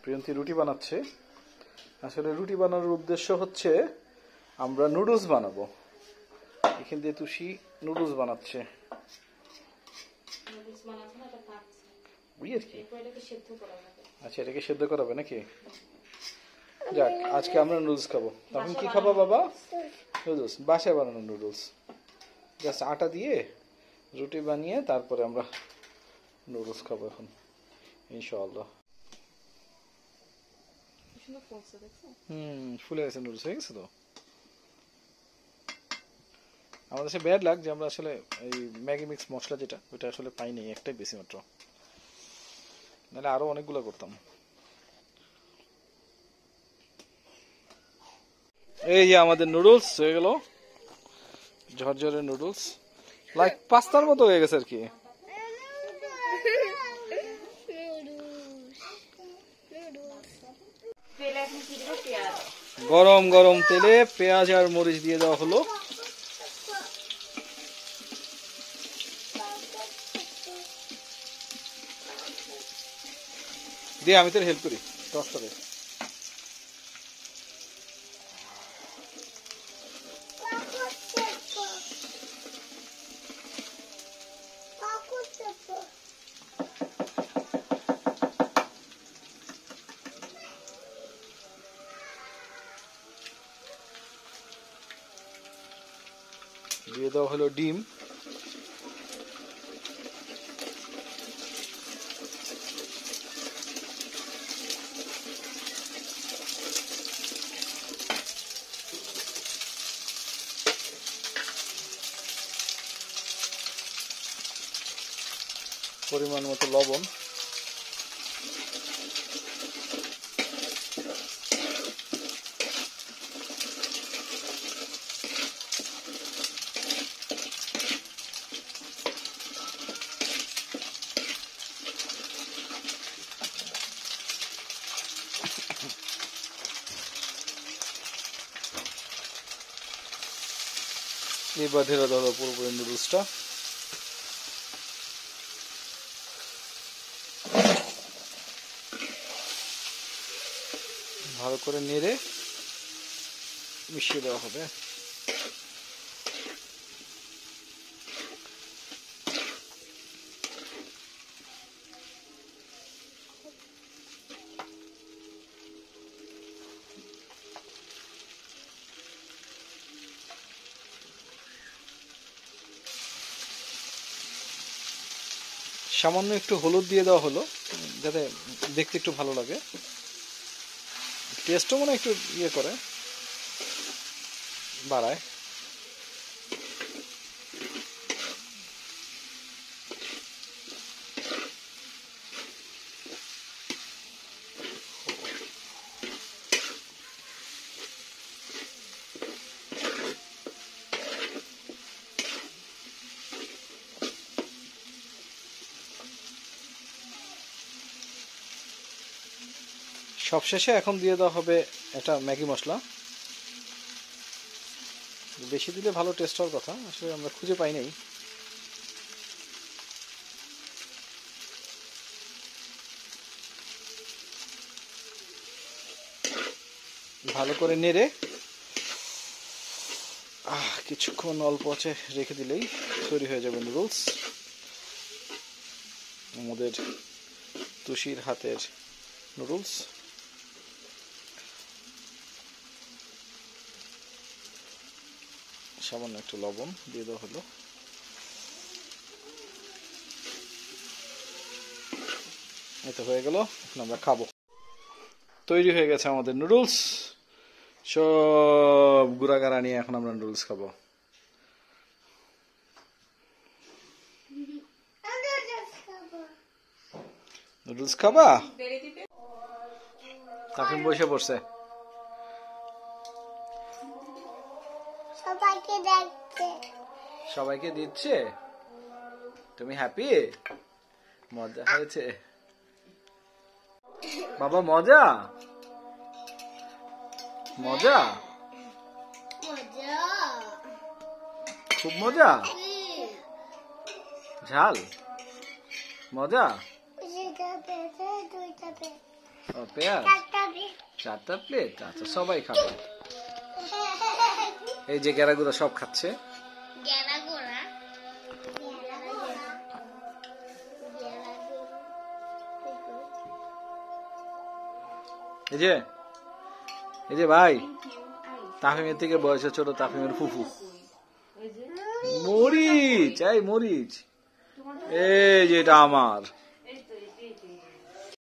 প্রিয়ন্তী রুটি বানাচ্ছে। আসলে রুটি বানানোর উদ্দেশ্য হচ্ছে আমরা নুডলস বানাবো। এখান দিয়ে তুষি নুডলস বানাচ্ছে। আচ্ছা, এটাকে সেদ্ধ করাবে নাকি? যাক, আজকে আমরা নুডলস খাবো। তখন কি খাবো বাবা? নুডলস, বাসায় বানানো নুডলস। জাস্ট আটা দিয়ে রুটি বানিয়ে তারপরে আমরা নুডলস খাবো এখন ইনশাআল্লাহ। ফুলে গেছে, নুডলস হয়ে গেছে তো। আমাদের দেশে ব্যাড লাগ যে আমরা আসলে এই ম্যাগি মিক্স মশলা যেটা ওইটা আসলে পাই নাই, একটাই বেশি মাত্র, নাহলে আরো অনেকগুলো করতাম। এই যে আমাদের নুডলস হয়ে গেল, ঝরঝরে নুডলস, লাইক পাস্তার মতো হয়ে গেছে আর কি। গরম গরম তেলে পেঁয়াজ আর মরিচ দিয়ে দেওয়া হলো। দিয়ে আমি তোর হেল্প করি টসটা দে। দিয়ে দেওয়া হলো ডিম। পরিমাণ মতো লবণ। এবার ঢেলে দেওয়া পুরোপুরি নুডলসটা। ভালো করে নেড়ে মিশিয়ে দেওয়া হবে। সামান্য একটু হলুদ দিয়ে দেওয়া হলো যাতে দেখতে একটু ভালো লাগে, টেস্টও মনে একটু ইয়ে করে বাড়ায়। সবশেষে এখন দিয়ে দেওয়া হবে একটা ম্যাগি মশলা। বেশি দিলে ভালো টেস্ট হওয়ার কথা, আসলে আমরা খুঁজে পাই নাই। ভালো করে নেড়ে কিছুক্ষণ অল্প আছে রেখে দিলেই তৈরি হয়ে যাবে নুডলস। আমাদের তুষির হাতের নুডলস। সামান্য একটু লবণ দিয়ে দেওয়া হলো। এটা হয়ে গেল, এখন আমরা খাবো। তৈরি হয়ে গেছে আমাদের নুডলস। সব গুড়াগাড়া নিয়ে এখন আমরা নুডলস খাবো। নুডলস খাবা? তাফিম বসে পড়ছে। সবাইকে দিচ্ছে। তুমি হ্যাপি? মজা হয়েছে বাবা? মজা মজা খুব মজা। ঝাল মজা। ও পেঁয়াজ 4টা প্লেট। আচ্ছা সবাই খাবে। এই যে গেরাগুলো সব খাচ্ছে। এই যে ভাই, তাফিমের থেকে বয়সে ছোট তাফিমের ফুফু। মরিচ, এই মরিচ, এই যে এটা আমার।